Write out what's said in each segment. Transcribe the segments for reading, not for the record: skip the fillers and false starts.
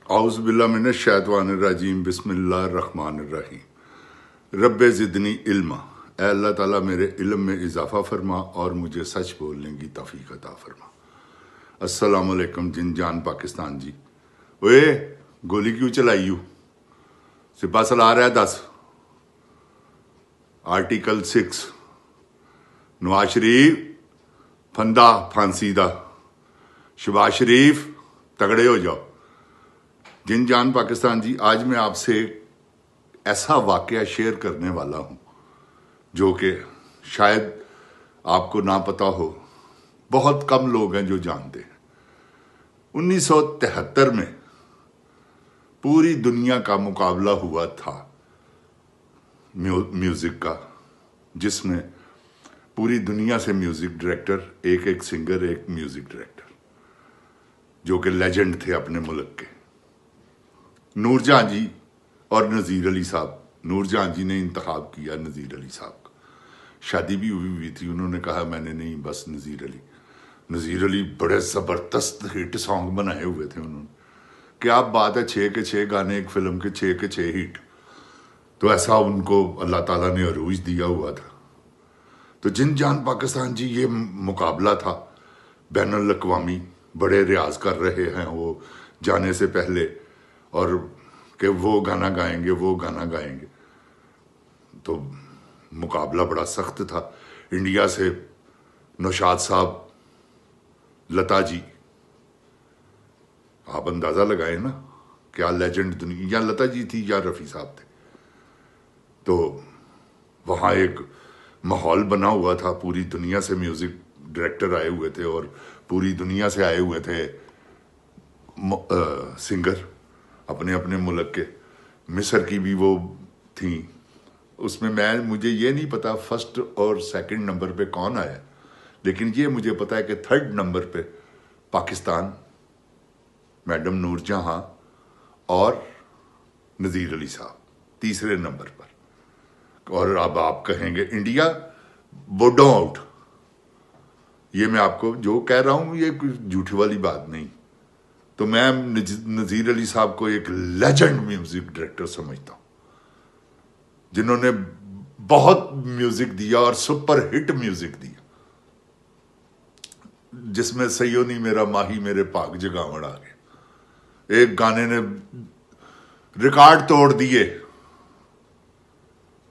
औज़ुबिल्लाहिमिनश्शैतानिर्रजीम बिस्मिल्लाहिर्रहमानिर्रहीम। रब्बे ज़िदनी इल्मा, ऐ अल्लाह ताला मेरे इल्म में इजाफ़ा फरमा और मुझे सच बोलने की तौफ़ीक़ अता फरमा। अस्सलाम वालेकुम जिन जान पाकिस्तान जी। ओए गोली क्यों चलाई यू? सिपा सलार है 10 आर्टिकल 6 नवाज शरीफ फंदा फांसी दा। शहबाज शरीफ तगड़े हो जाओ। जिन जान पाकिस्तान जी, आज मैं आपसे ऐसा वाकया शेयर करने वाला हूं जो कि शायद आपको ना पता हो, बहुत कम लोग हैं जो जानते हैं। 1973 में पूरी दुनिया का मुकाबला हुआ था म्यूजिक का, जिसमें पूरी दुनिया से म्यूजिक डायरेक्टर, एक सिंगर, एक म्यूजिक डायरेक्टर जो कि लेजेंड थे अपने मुल्क के, नूरजहां जी और नज़ीर अली साहब। नूरजहां जी ने इंतखाब किया नज़ीर अली साहब का। शादी भी हुई थी, उन्होंने कहा मैंने नहीं, बस नज़ीर अली। नज़ीर अली बड़े ज़बरदस्त हिट सॉन्ग बनाए हुए थे उन्होंने। क्या बात है, 6 के 6 गाने एक फिल्म के, 6 के 6 हिट। तो ऐसा उनको अल्लाह ताला ने अरूज दिया हुआ था। तो जिन जान पाकिस्तान जी, ये मुकाबला था बैनुल अक़वामी, बड़े रियाज कर रहे हैं वो जाने से पहले, और कि वो गाना गाएंगे, वो गाना गाएंगे। तो मुकाबला बड़ा सख्त था। इंडिया से नौशाद साहब, लता जी, आप अंदाजा लगाए ना क्या लेजेंड दुनिया, या लता जी थी या रफ़ी साहब थे। तो वहाँ एक माहौल बना हुआ था, पूरी दुनिया से म्यूजिक डायरेक्टर आए हुए थे और पूरी दुनिया से आए हुए थे सिंगर अपने अपने मुल्क के। मिस्र की भी वो थी। उसमें मुझे ये नहीं पता फर्स्ट और सेकंड नंबर पे कौन आया, लेकिन ये मुझे पता है कि थर्ड नंबर पे पाकिस्तान, मैडम नूरजहां और नज़ीर अली साहब तीसरे नंबर पर। और अब आप कहेंगे इंडिया बोडो आउट। ये मैं आपको जो कह रहा हूं ये झूठी वाली बात नहीं। तो मैं नज़ीर अली साहब को एक लेजेंड म्यूजिक डायरेक्टर समझता हूं, जिन्होंने बहुत म्यूजिक दिया और सुपर हिट म्यूजिक दिया, जिसमें सयोनी मेरा माही मेरे पाक जगावड़ आ गया। एक गाने ने रिकॉर्ड तोड़ दिए,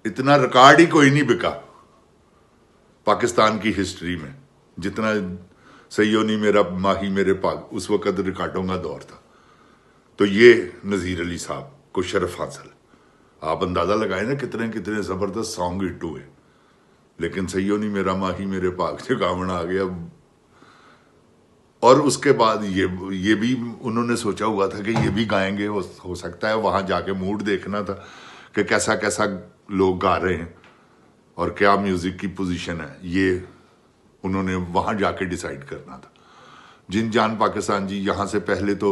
इतना रिकॉर्ड ही कोई नहीं बिका पाकिस्तान की हिस्ट्री में जितना सयोनी मेरा माही मेरे पाक। उस वक्त रिकॉर्डों का दौर था। तो ये नज़ीर अली साहब को शरफ हासिल। आप अंदाजा लगाए ना कितने कितने जबरदस्त सॉन्ग हिट हुए, लेकिन सयोनी मेरा माही मेरे पाक जगावड़ आ गया। और उसके बाद ये भी उन्होंने सोचा हुआ था कि ये भी गाएंगे। हो सकता है वहां जाके मूड देखना था कि कैसा कैसा लोग गा रहे हैं और क्या म्यूजिक की पोजीशन है, ये उन्होंने वहां जाके डिसाइड करना था। जिन जान पाकिस्तान जी, यहां से पहले तो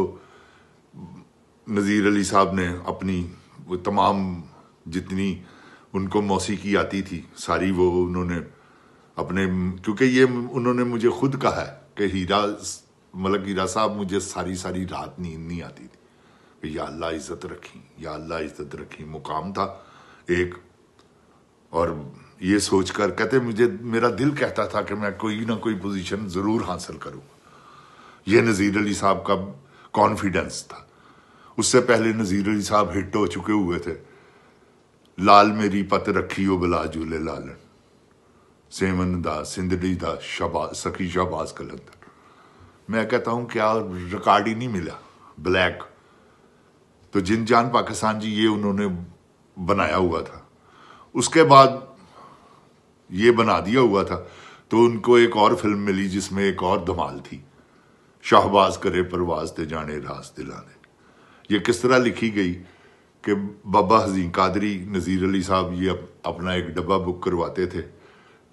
नज़ीर अली साहब ने अपनी वो तमाम जितनी उनको मौसीकी आती थी सारी वो उन्होंने अपने, क्योंकि ये उन्होंने मुझे खुद कहा है कि हीरा साहब, मुझे सारी सारी रात नींद नहीं आती थी कि या अल्लाह इज्जत रखी, या अल्लाह इज्जत रखी। मुकाम था एक, और ये सोचकर कहते मुझे, मेरा दिल कहता था कि मैं कोई ना कोई पोजीशन जरूर हासिल करूं। ये नज़ीर अली साहब का कॉन्फिडेंस था। उससे पहले नज़ीर अली साहब हिट हो चुके हुए थे, लाल मेरी पत रखी हो बला झूले लालन, सेवन दा सिंधड़ी दा सखी शहबाज कलंदर। मैं कहता हूं क्या रिकॉर्ड ही नहीं मिला ब्लैक। तो जिन जान पाकिस्तान जी, ये उन्होंने बनाया हुआ था। उसके बाद ये बना दिया हुआ था तो उनको एक और फिल्म मिली जिसमें एक और धमाल थी, शाहबाज करे परवाज ते जाने रास दिलाने। ये किस तरह लिखी गई कि बाबा हज़ीं कादरी, नज़ीर अली साहब ये अपना एक डब्बा बुक करवाते थे,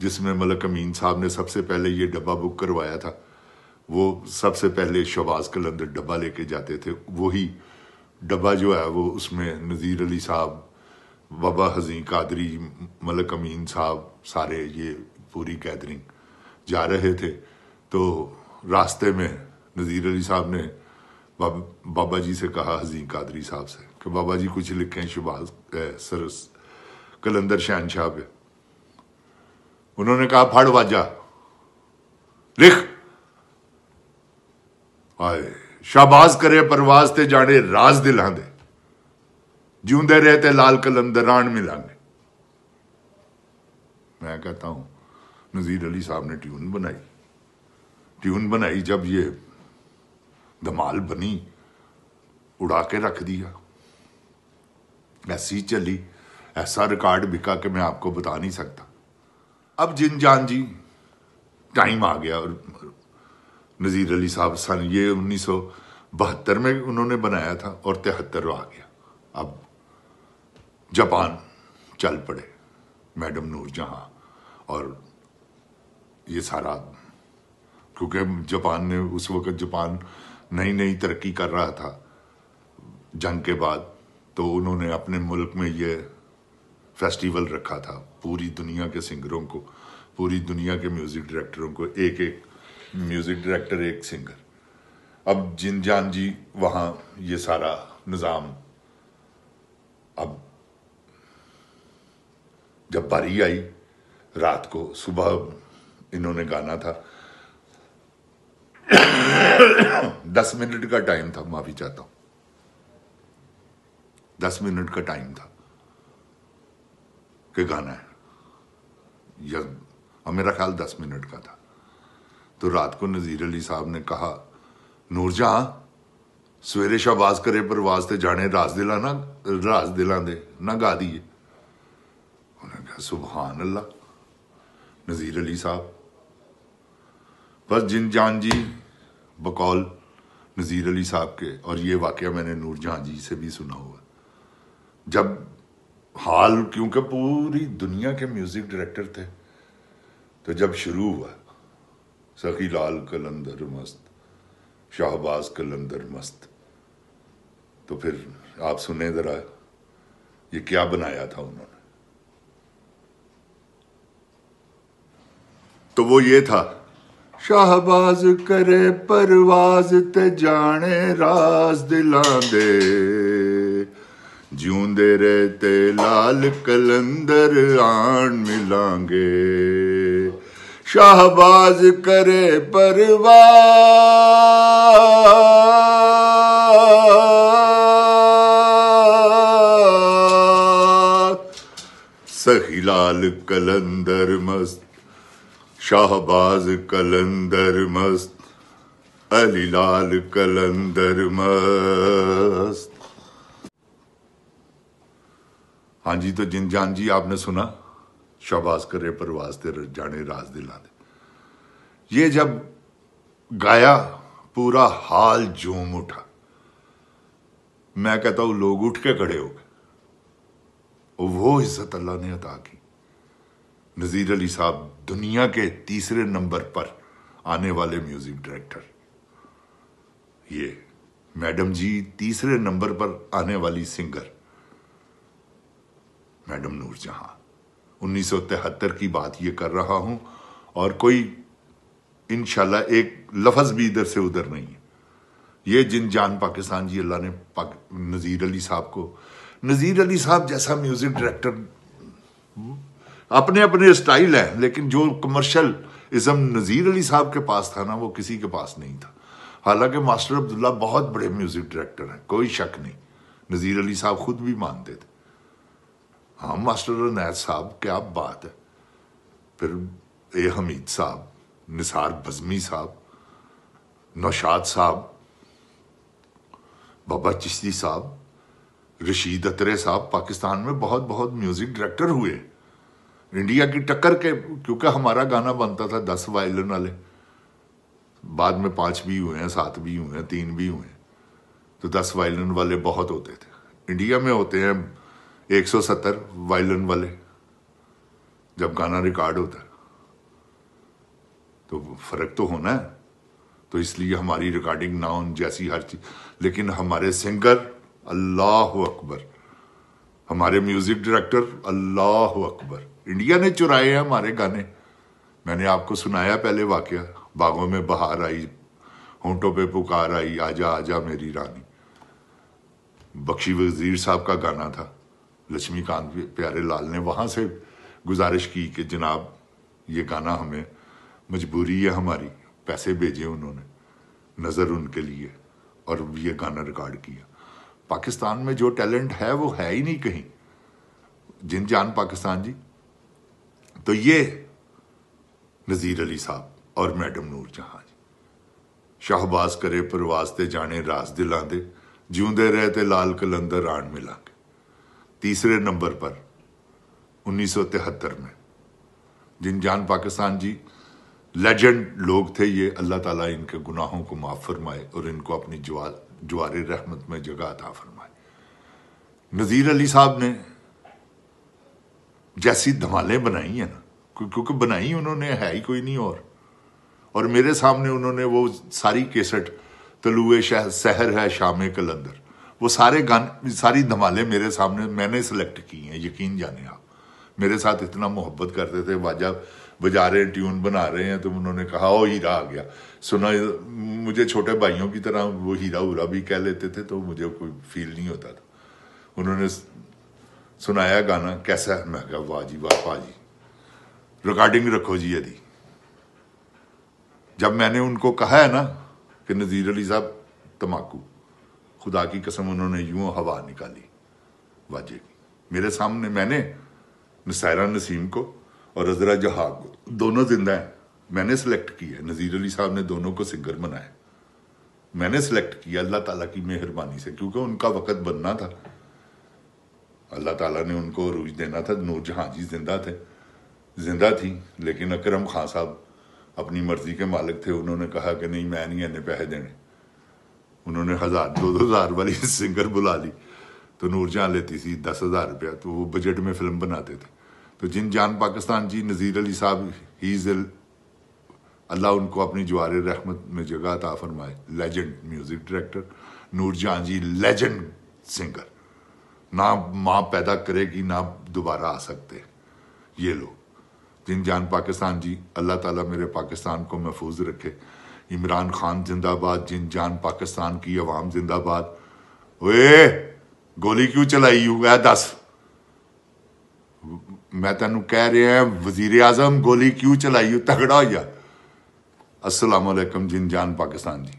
जिसमें मलक अमीन साहब ने सबसे पहले ये डब्बा बुक करवाया था। वो सबसे पहले शहबाज कलंदर डब्बा लेके जाते थे। वही डब्बा जो है वो उसमें नज़ीर अली साहब, बाबा हज़ीं कादरी, मलक अमीन साहब, सारे ये पूरी गैदरिंग जा रहे थे। तो रास्ते में नज़ीर अली साहब ने बाबा जी से कहा हज़ीं कादरी साहब से कि बाबा जी कुछ लिखें शहबाज सरस कलंदर शहनशाह पे। उन्होंने कहा फड़ वाजा लिख। आए शाबाज करे परवाज ते जाने राज दिलां दे, जिਉਂਦੇ रहे ते लाल कलंदरान मिलांगे। मैं कहता हूं नजीर अली साहब ने ट्यून बनाई जब ये धमाल बनी, उड़ा के रख दिया। ऐसी चली, ऐसा रिकॉर्ड बिका कि मैं आपको बता नहीं सकता। अब जिन जान जी टाइम आ गया और नजीर अली साहब सन ये 1972 में उन्होंने बनाया था और 73 आ गया। अब जापान चल पड़े, मैडम नूरजहां और ये सारा, क्योंकि जापान ने उस वक्त जापान नई नई तरक्की कर रहा था जंग के बाद, तो उन्होंने अपने मुल्क में ये फेस्टिवल रखा था। पूरी दुनिया के सिंगरों को, पूरी दुनिया के म्यूजिक डायरेक्टरों को, एक एक म्यूजिक डायरेक्टर एक सिंगर। अब जिन जान जी वहाँ ये सारा निज़ाम, अब जब बारी आई रात को, सुबह इन्होंने गाना था 10 मिनट का टाइम था, माफी चाहता हूं, 10 मिनट का टाइम था कि गाना है, या मेरा ख्याल 10 मिनट का था। तो रात को नजीर अली साहब ने कहा नूरजहां सवेरे शाबाज करे परवाज ते जाने राज दिला दे ना गा दिए। उन्होंने कहा सुभान अल्लाह नजीर अली साहब। बस जिन जान जी बकौल नजीर अली साहब के, और ये वाकया मैंने नूरजहां जी से भी सुना हुआ, जब हाल, क्योंकि पूरी दुनिया के म्यूजिक डायरेक्टर थे, तो जब शुरू हुआ सखी लाल कलंदर मस्त, शाहबाज कलंदर मस्त, तो फिर आप सुने जरा ये क्या बनाया था उन्होंने। तो वो ये था, शाहबाज करे परवाज ते जाने राज दिलां दे, जिਉਂਦੇ रहे ते लाल कलंदर आन मिलांगे। शाहबाज करे परवाज सखी लाल कलंदर मस्त, शाहबाज कलंदर मस्त, अली लाल कलंदर मस्त। हाँ जी, तो जिन जान जी आपने सुना शाहबाज करे परवाज ते जाने राज दिला दे। ये जब गाया पूरा हाल झूम उठा। मैं कहता हूं लोग उठ के खड़े हो गए। वो इज्जत अल्लाह ने अता की। नजीर अली साहब दुनिया के तीसरे नंबर पर आने वाले म्यूजिक डायरेक्टर, ये मैडम जी तीसरे नंबर पर आने वाली सिंगर मैडम नूरजहां। 1973 की बात ये कर रहा हूं, और कोई इंशाल्लाह एक लफ्ज भी इधर से उधर नहीं है। ये जिन जान पाकिस्तान जी, अल्लाह ने नजीर अली साहब को, नजीर अली साहब जैसा म्यूजिक डायरेक्टर, अपने अपने स्टाइल है, लेकिन जो कमर्शियल इज्म नजीर अली साहब के पास था ना, वो किसी के पास नहीं था। हालांकि मास्टर अब्दुल्ला बहुत बड़े म्यूजिक डायरेक्टर हैं, कोई शक नहीं, नजीर अली साहब खुद भी मानते थे। हाँ, मास्टर अनैत साहब क्या बात है, फिर ए हमीद साहब, निसार बज़मी साहब, नौशाद साहब, बाबा चिश्ती साहब, रशीद अतरे साहब, पाकिस्तान में बहुत बहुत म्यूजिक डायरेक्टर हुए इंडिया की टक्कर के। क्योंकि हमारा गाना बनता था 10 वायलिन वाले, बाद में 5 भी हुए हैं, 7 भी हुए हैं, 3 भी हुए हैं, तो 10 वायलिन वाले बहुत होते थे। इंडिया में होते हैं 170 वायलिन वाले जब गाना रिकॉर्ड होता है, तो फर्क तो होना है। तो इसलिए हमारी रिकॉर्डिंग ना उन जैसी हर चीज, लेकिन हमारे सिंगर अल्लाह अकबर, हमारे म्यूजिक डायरेक्टर अल्लाह अकबर। इंडिया ने चुराए हैं हमारे गाने। मैंने आपको सुनाया पहले वाकया, बागों में बहार आई, होंठों पे पुकार आई, आजा आजा मेरी रानी। बख्शी वजीर साहब का गाना था, लक्ष्मीकांत प्यारे लाल ने वहां से गुजारिश की कि जनाब ये गाना हमें, मजबूरी है हमारी, पैसे भेजे उन्होंने नज़र उनके लिए, और ये गाना रिकॉर्ड किया। पाकिस्तान में जो टैलेंट है वो है ही नहीं कहीं। जिन जान पाकिस्तान जी, तो ये नज़ीर अली साहब और मैडम नूर जहां जी। शाहबाज करे परवाज ते जाने रास दिलां दे, जिਉਂਦੇ रहे ते लाल कलंदर आन मिलांगे। तीसरे नंबर पर 1973 में जिन जान पाकिस्तान जी लेजेंड लोग थे ये। अल्लाह ताला इनके गुनाहों को माफ फरमाए और इनको अपनी जवारे रहमत में जगह अता फरमाए। नज़ीर अली साहब ने जैसी धमालें बनाई है ना, क्योंकि बनाई उन्होंने है ही कोई नहीं और मेरे सामने उन्होंने वो सारी केसट, तलुए सहर है शामे कलंदर, वो सारे गाने, सारी धमालें मेरे सामने मैंने सेलेक्ट की हैं। यकीन जाने आप, मेरे साथ इतना मोहब्बत करते थे। वाजा बजा रहे हैं, ट्यून बना रहे हैं, तो उन्होंने कहा ओ हीरा आ गया। सुना, मुझे छोटे भाइयों की तरह वो हीरा उरा भी कह लेते थे, तो मुझे कोई फील नहीं होता था। उन्होंने सुनाया गाना कैसा है, मैं कहा वाह जी वाह पाजी, रिकॉर्डिंग रखो जी यदि। जब मैंने उनको कहा है ना कि नज़ीर अली साहब तमाकू, खुदा की कसम उन्होंने यूं हवा निकाली वाजे की मेरे सामने। मैंने नसायरा नसीम को और अजरा जहां को, दोनों जिंदा हैं, मैंने सेलेक्ट किया है। नज़ीर अली साहब ने दोनों को सिंगर बनाया, मैंने सेलेक्ट किया अल्लाह ताला की मेहरबानी से, क्योंकि उनका वक्त बनना था। अल्लाह ताला ने उनको रूज देना था। नूर जहां जी जिंदा थी, लेकिन अकरम खान साहब अपनी मर्जी के मालिक थे। उन्होंने कहा कि नहीं, मैं नहीं इन्हें पैसे देने। उन्होंने 1000-2000 वाली सिंगर बुला ली, तो नूरजहां लेती थी 10,000 रुपया, तो वो बजट में फिल्म बनाते थे। तो जिन जान पाकिस्तान जी, नज़ीर अली साहब, ही इज अल्लाह उनको अपनी जवारे रहमत में जगह अता फरमाए, लेजेंड म्यूजिक डायरेक्टर। नूरजहां जी लेजेंड सिंगर, ना माँ पैदा करेगी ना दोबारा आ सकते ये लोग। जिन जान पाकिस्तान जी, अल्लाह ताला मेरे पाकिस्तान को महफूज रखे। इमरान खान जिंदाबाद, जिन जान पाकिस्तान की अवाम जिंदाबाद। ओए गोली क्यों चलाई हुआ है, दस, मैं तेन कह रहा है वजीर आजम गोली क्यों चलाई, तगड़ा हो जा। अस्सलाम वालेकुम जिन जान पाकिस्तान जी।